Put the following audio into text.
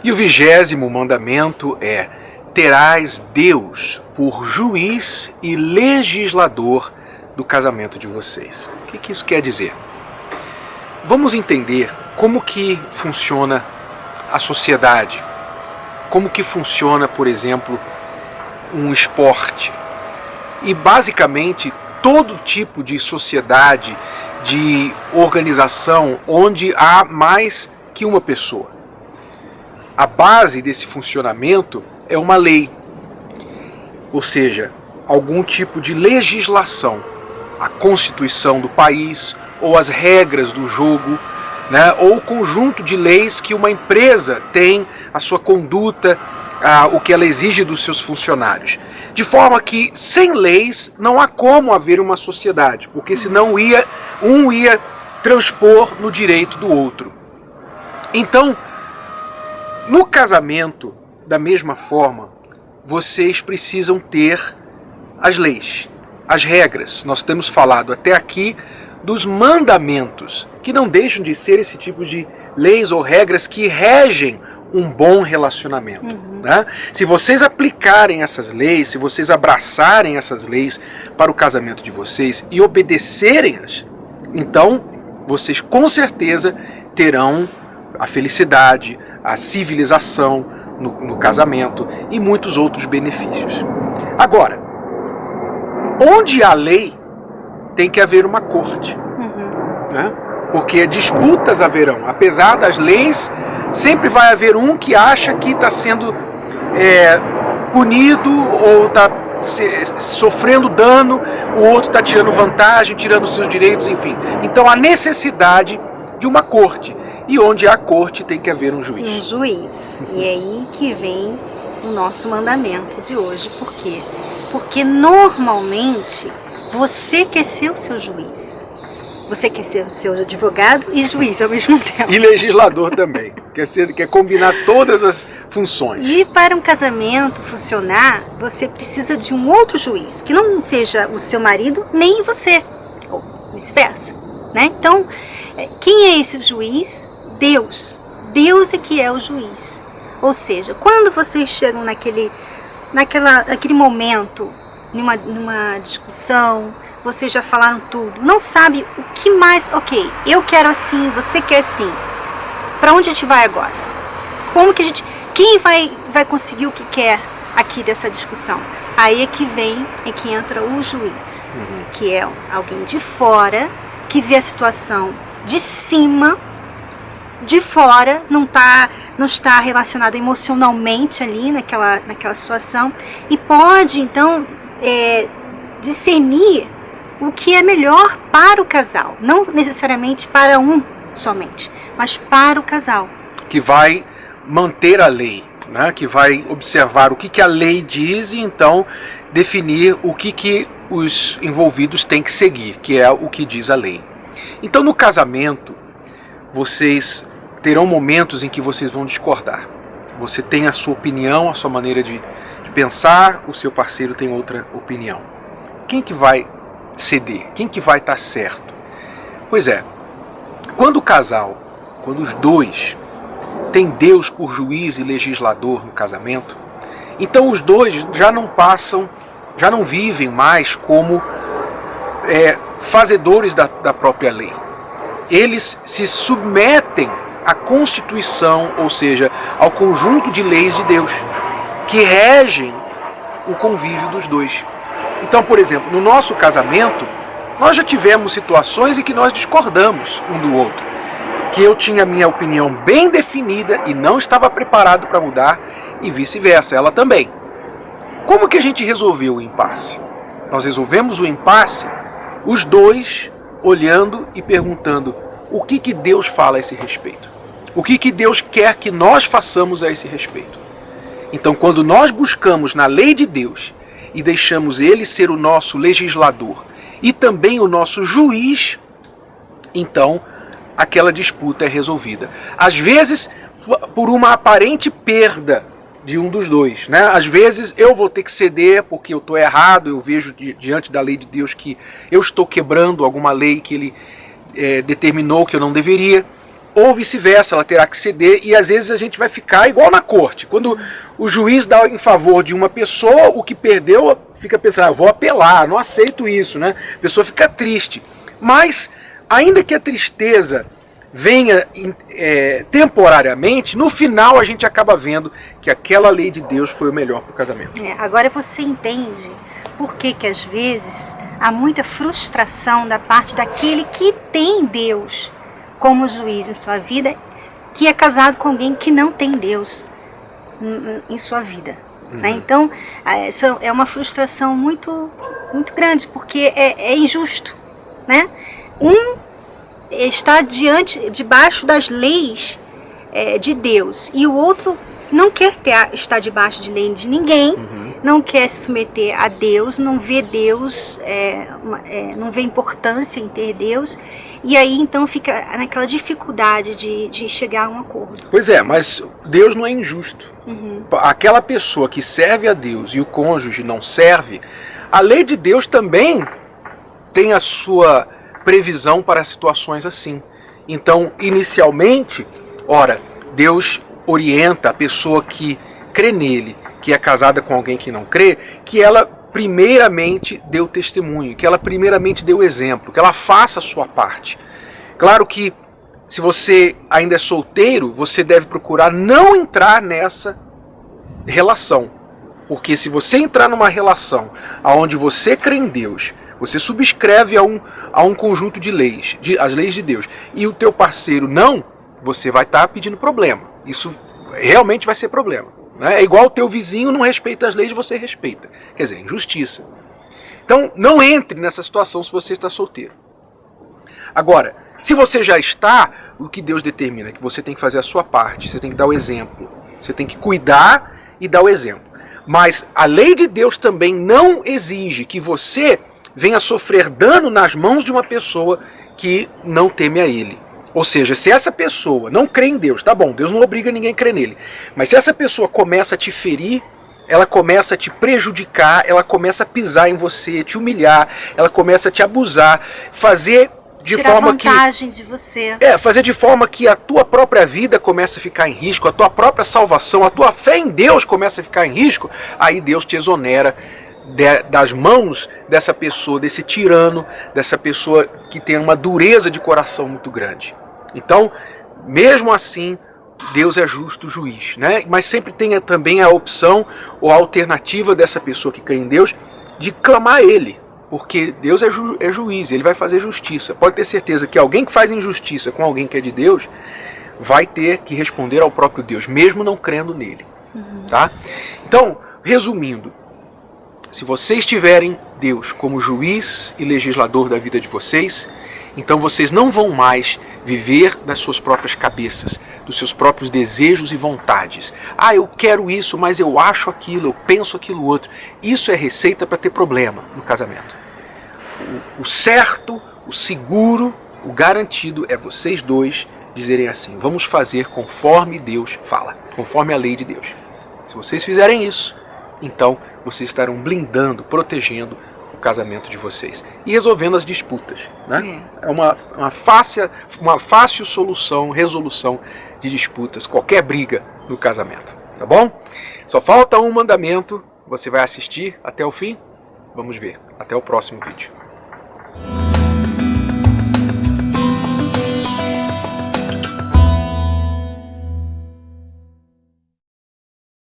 E o 20º mandamento é: terás Deus por juiz e legislador do casamento de vocês. O que isso quer dizer? Vamos entender como que funciona a sociedade, como que funciona, por exemplo, um esporte. E basicamente todo tipo de sociedade, de organização onde há mais que uma pessoa. A base desse funcionamento é uma lei, ou seja, algum tipo de legislação, a Constituição do país, ou as regras do jogo, né, ou o conjunto de leis que uma empresa tem, a sua conduta, o que ela exige dos seus funcionários. De forma que, sem leis, não há como haver uma sociedade, porque senão um ia transpor no direito do outro. Então, no casamento, da mesma forma, vocês precisam ter as leis, as regras. Nós temos falado até aqui dos mandamentos, que não deixam de ser esse tipo de leis ou regras que regem um bom relacionamento. Né? Se vocês aplicarem essas leis, se vocês abraçarem essas leis para o casamento de vocês e obedecerem-as, então vocês com certeza terão a felicidade, a civilização no casamento e muitos outros benefícios. Agora, onde há lei, tem que haver uma corte. Né? Porque disputas haverão. Apesar das leis, sempre vai haver um que acha que está sendo punido ou está sofrendo dano, o outro está tirando vantagem, tirando seus direitos, enfim. Então há necessidade de uma corte. E onde há corte tem que haver um juiz. Um juiz. E é aí que vem o nosso mandamento de hoje. Por quê? Porque normalmente você quer ser o seu juiz. Você quer ser o seu advogado e juiz ao mesmo tempo. E legislador também. Quer combinar todas as funções. E para um casamento funcionar, você precisa de um outro juiz, que não seja o seu marido, nem você. Ou vice-versa. Né? Então, quem é esse juiz? Deus. Deus é que é o juiz. Ou seja, quando vocês chegam naquele momento, numa discussão, vocês já falaram tudo, não sabe o que mais, ok, eu quero assim, você quer assim, para onde a gente vai agora? Como que a gente, quem vai conseguir o que quer aqui dessa discussão? Aí é que entra o juiz, que é alguém de fora, que vê a situação de cima, de fora, não está relacionado emocionalmente ali naquela situação, e pode então discernir o que é melhor para o casal, não necessariamente para um somente, mas para o casal. Que vai manter a lei, né? Que vai observar o que a lei diz e então definir o que os envolvidos têm que seguir, que é o que diz a lei. Então no casamento, vocês terão momentos em que vocês vão discordar. Você tem a sua opinião, a sua maneira de pensar, o seu parceiro tem outra opinião. Quem que vai ceder? Quem que vai estar certo? Pois é, quando o casal, quando os dois têm Deus por juiz e legislador no casamento, então os dois já não vivem mais como fazedores da própria lei. Eles se submetem à Constituição, ou seja, ao conjunto de leis de Deus, que regem o convívio dos dois. Então, por exemplo, no nosso casamento, nós já tivemos situações em que nós discordamos um do outro, que eu tinha a minha opinião bem definida e não estava preparado para mudar, e vice-versa, ela também. Como que a gente resolveu o impasse? Nós resolvemos o impasse, os dois olhando e perguntando o que Deus fala a esse respeito. O que Deus quer que nós façamos a esse respeito. Então, quando nós buscamos na lei de Deus e deixamos Ele ser o nosso legislador e também o nosso juiz, então aquela disputa é resolvida. Às vezes, por uma aparente perda de um dos dois, né? Às vezes eu vou ter que ceder porque eu estou errado, eu vejo diante da lei de Deus que eu estou quebrando alguma lei que Ele determinou que eu não deveria. ou vice-versa, ela terá que ceder, e às vezes a gente vai ficar igual na corte. Quando o juiz dá em favor de uma pessoa, o que perdeu fica pensando, eu vou apelar, não aceito isso, né? A pessoa fica triste. Mas, ainda que a tristeza venha temporariamente, no final a gente acaba vendo que aquela lei de Deus foi o melhor para o casamento. Agora você entende por que às vezes há muita frustração da parte daquele que tem Deus como juiz em sua vida, que é casado com alguém que não tem Deus em sua vida. Né? Então, essa é uma frustração muito, muito grande, porque é injusto. Né? Um está debaixo das leis de Deus, e o outro não quer estar debaixo de lei de ninguém, não quer se submeter a Deus, não vê Deus, não vê importância em ter Deus, e aí então fica naquela dificuldade de chegar a um acordo. Pois é, mas Deus não é injusto. Aquela pessoa que serve a Deus e o cônjuge não serve, a lei de Deus também tem a sua previsão para situações assim. Então, inicialmente, ora, Deus orienta a pessoa que crê nele, que é casada com alguém que não crê, que ela primeiramente dê o testemunho, que ela primeiramente dê o exemplo, que ela faça a sua parte. Claro que se você ainda é solteiro, você deve procurar não entrar nessa relação. Porque se você entrar numa relação onde você crê em Deus, você subscreve a um conjunto de leis, as leis de Deus, e o teu parceiro não, você vai estar pedindo problema. Isso realmente vai ser problema. Né? É igual o teu vizinho não respeita as leis, você respeita. Quer dizer, injustiça. Então, não entre nessa situação se você está solteiro. Agora, se você já está, o que Deus determina é que você tem que fazer a sua parte, você tem que dar o exemplo, você tem que cuidar e dar o exemplo. Mas a lei de Deus também não exige que você venha sofrer dano nas mãos de uma pessoa que não teme a Ele. Ou seja, se essa pessoa não crê em Deus, tá bom, Deus não obriga ninguém a crer nele, mas se essa pessoa começa a te ferir, ela começa a te prejudicar, ela começa a pisar em você, te humilhar, ela começa a te abusar, fazer de forma que... tirar vantagem de você. Fazer de forma que a tua própria vida começa a ficar em risco, a tua própria salvação, a tua fé em Deus começa a ficar em risco, aí Deus te exonera das mãos dessa pessoa, desse tirano, dessa pessoa que tem uma dureza de coração muito grande. Então, mesmo assim, Deus é justo juiz, né? Mas sempre tem também a opção ou a alternativa dessa pessoa que crê em Deus de clamar a Ele, porque Deus é juiz, Ele vai fazer justiça. Pode ter certeza que alguém que faz injustiça com alguém que é de Deus vai ter que responder ao próprio Deus, mesmo não crendo nele. Tá? Então, resumindo, se vocês tiverem Deus como juiz e legislador da vida de vocês, então vocês não vão mais viver das suas próprias cabeças, dos seus próprios desejos e vontades. Ah, eu quero isso, mas eu acho aquilo, eu penso aquilo outro. Isso é receita para ter problema no casamento. O certo, o seguro, o garantido é vocês dois dizerem assim, vamos fazer conforme Deus fala, conforme a lei de Deus. Se vocês fizerem isso, então vocês estarão blindando, protegendo o casamento de vocês e resolvendo as disputas. Né? É uma fácil resolução de disputas, qualquer briga no casamento. Tá bom? Só falta um mandamento, você vai assistir até o fim? Vamos ver. Até o próximo vídeo.